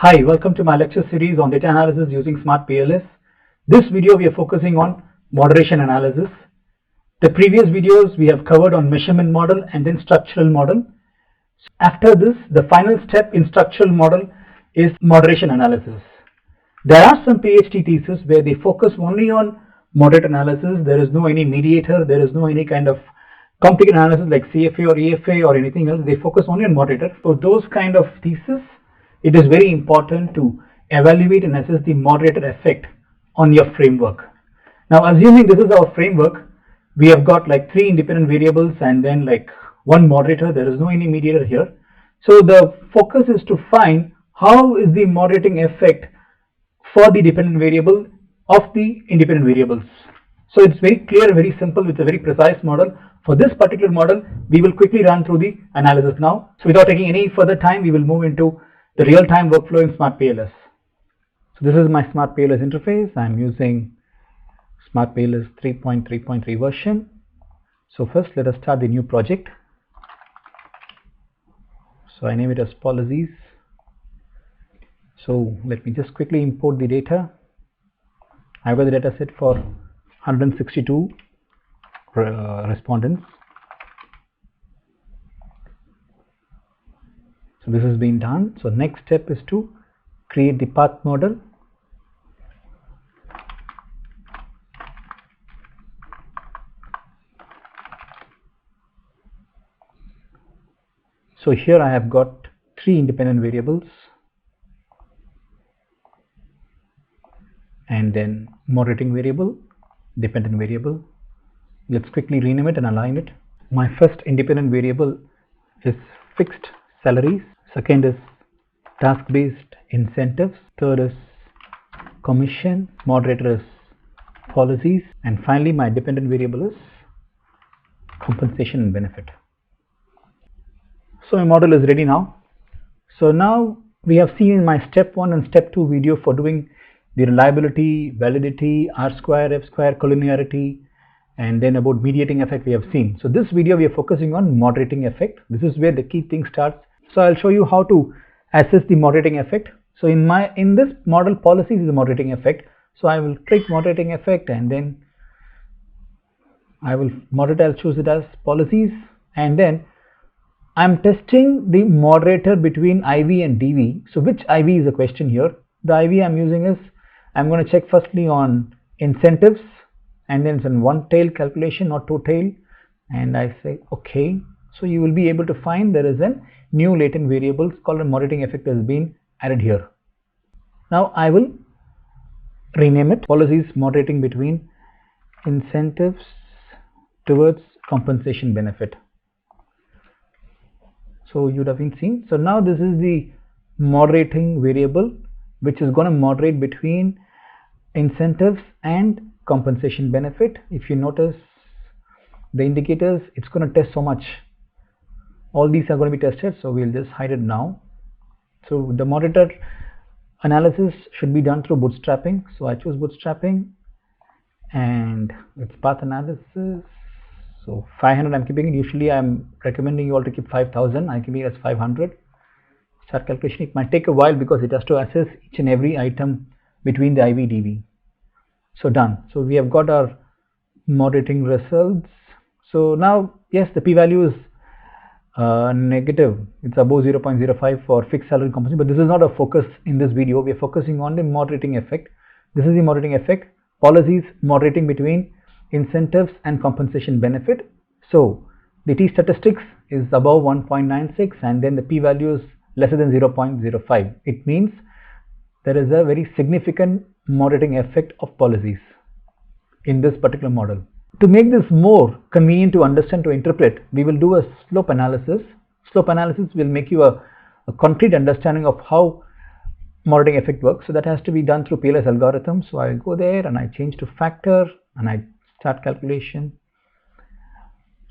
Hi, welcome to my lecture series on data analysis using SmartPLS. This video we are focusing on moderation analysis. The previous videos we have covered on measurement model and then structural model. After this, the final step in structural model is moderation analysis. There are some PhD theses where they focus only on moderate analysis. There is no any mediator, there is no any kind of complicated analysis like CFA or EFA or anything else. They focus only on moderator. For those kind of theses, it is very important to evaluate and assess the moderator effect on your framework. Now, assuming this is our framework, we have got like 3 independent variables and then like 1 moderator. There is no any mediator here. So the focus is to find how is the moderating effect for the dependent variable of the independent variables. So it's very clear and very simple with a very precise model. For this particular model, we will quickly run through the analysis now. So without taking any further time, we will move into the real-time workflow in SmartPLS. So this is my SmartPLS interface. I'm using SmartPLS 3.3.3 version. So first let us start the new project. So I name it as policies. So let me just quickly import the data. I've got the data set for 162 respondents. So this has been done. So next step is to create the path model. So here I have got 3 independent variables and then moderating variable, dependent variable. Let's quickly rename it and align it. My first independent variable is fixed salaries. Second is task-based incentives. Third is commission. Moderator is policies. And finally, my dependent variable is compensation and benefit. So my model is ready now. So now we have seen in my step 1 and step 2 video for doing the reliability, validity, R square, F square, collinearity, and then about mediating effect we have seen. So this video we are focusing on moderating effect. This is where the key thing starts. So I'll show you how to assess the moderating effect. So in this model, policies is the moderating effect. So I will click moderating effect and then I will moderate. I'll choose it as policies, and then I'm testing the moderator between IV and DV. So which IV is the question here? The IV I'm using is, I'm going to check firstly on incentives, and then it's in 1-tail calculation or 2-tail, and I say okay. So you will be able to find there is a new latent variable called a moderating effect has been added here. Now I will rename it policies moderating between incentives towards compensation benefit. So you would have been seen. So now this is the moderating variable which is going to moderate between incentives and compensation benefit. If you notice the indicators, it's going to test so much. All these are going to be tested, so we'll just hide it now. So the moderator analysis should be done through bootstrapping. So I choose bootstrapping and it's path analysis. So 500 I'm keeping it. Usually I'm recommending you all to keep 5,000. I keep it as 500. Start calculation. It might take a while because it has to assess each and every item between the IV DV. So done. So we have got our moderating results. So now yes, the p-value is negative. It's above 0.05 for fixed salary compensation, but this is not a focus in this video. We are focusing on the moderating effect. This is the moderating effect. Policies moderating between incentives and compensation benefit. So the t statistics is above 1.96 and then the p-value is lesser than 0.05. It means there is a very significant moderating effect of policies in this particular model. To make this more convenient to understand, to interpret, we will do a slope analysis. Slope analysis will make you a concrete understanding of how moderating effect works. So that has to be done through PLS algorithm. So I'll go there and I change to factor and I start calculation.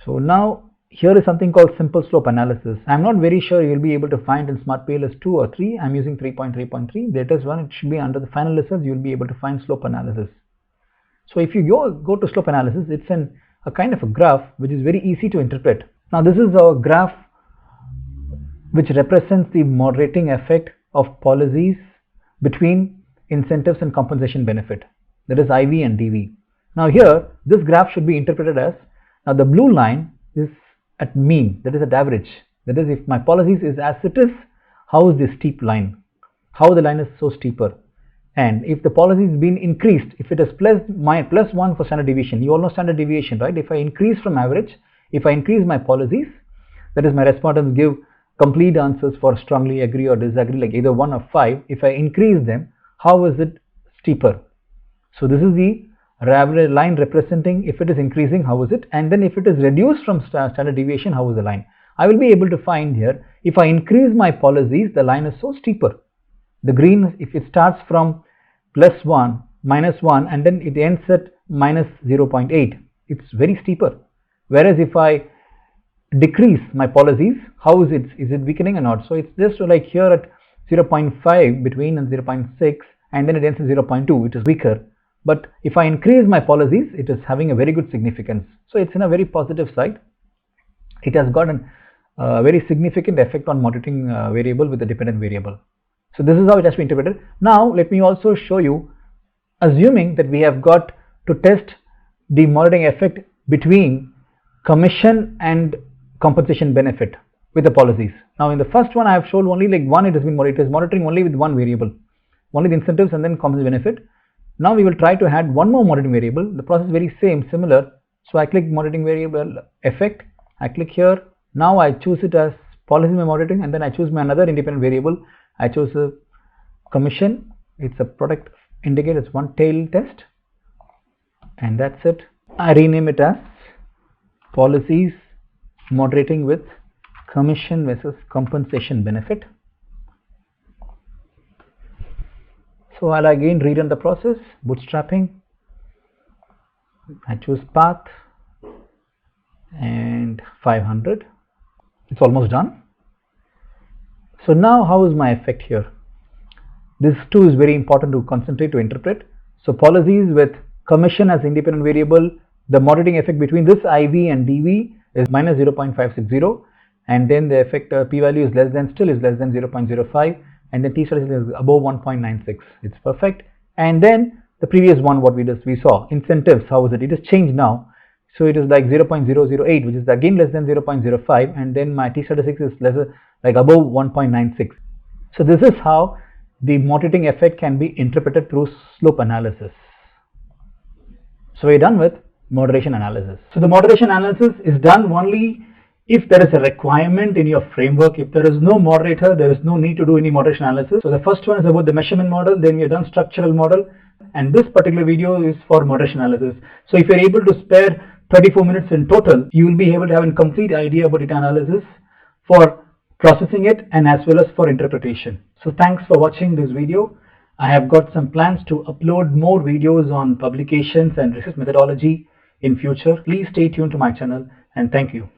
So now here is something called simple slope analysis. I'm not very sure you'll be able to find in SmartPLS 2 or 3. I'm using 3.3.3. Latest one, it should be under the final results. You'll be able to find slope analysis. So if you go to slope analysis, it's a kind of a graph which is very easy to interpret. Now this is a graph which represents the moderating effect of policies between incentives and compensation benefit, that is IV and DV. Now here, this graph should be interpreted as, now the blue line is at mean, that is at average. That is, if my policies is as it is, how is this steep line? How the line is so steeper? And if the policy has been increased, if it is plus 1 for standard deviation, you all know standard deviation, right? If I increase from average, if I increase my policies, that is, my respondents give complete answers for strongly agree or disagree, like either 1 or 5. If I increase them, how is it steeper? So this is the line representing if it is increasing, how is it? And then if it is reduced from standard deviation, how is the line? I will be able to find here, if I increase my policies, the line is so steeper. The green, if it starts from plus 1, minus 1, and then it ends at minus 0.8, it's very steeper. Whereas if I decrease my policies, how is it? Is it weakening or not? So it's just like here at 0.5 between and 0.6, and then it ends at 0.2, it is weaker. But if I increase my policies, it is having a very good significance. So it's in a very positive side. It has got a very significant effect on moderating variable with the dependent variable. So this is how it has to be interpreted. Now let me also show you, assuming that we have got to test the moderating effect between commission and compensation benefit with the policies. Now in the first one I have shown only like one, it has been moderated, it is monitoring only with one variable, only the incentives and then compensation benefit. Now we will try to add one more moderating variable. The process is very similar. So I click moderating variable effect, I click here. Now I choose it as policy moderating, and then I choose my another independent variable. I chose a commission. It's a product indicator, it's one tail test, and that's it. I rename it as policies moderating with commission versus compensation benefit. So I'll again rerun the process, bootstrapping. I choose path and 500. It's almost done. So now how is my effect here? This too is very important to concentrate to interpret. So policies with commission as independent variable, the moderating effect between this IV and DV is minus 0.560, and then the effect p-value is less than 0.05, and then t-statistic is above 1.96. It's perfect. And then the previous one, what we saw, incentives, how is it? It is changed now. So it is like 0.008, which is again less than 0.05, and then my t-statistic is lesser, like above 1.96. So this is how the moderating effect can be interpreted through slope analysis. So we're done with moderation analysis. So the moderation analysis is done only if there is a requirement in your framework. If there is no moderator, there is no need to do any moderation analysis. So the first one is about the measurement model, then we have done structural model, and this particular video is for moderation analysis. So if you're able to spare 34 minutes in total, you will be able to have a complete idea about data analysis for processing it and as well as for interpretation. So thanks for watching this video. I have got some plans to upload more videos on publications and research methodology in future. Please stay tuned to my channel, and thank you.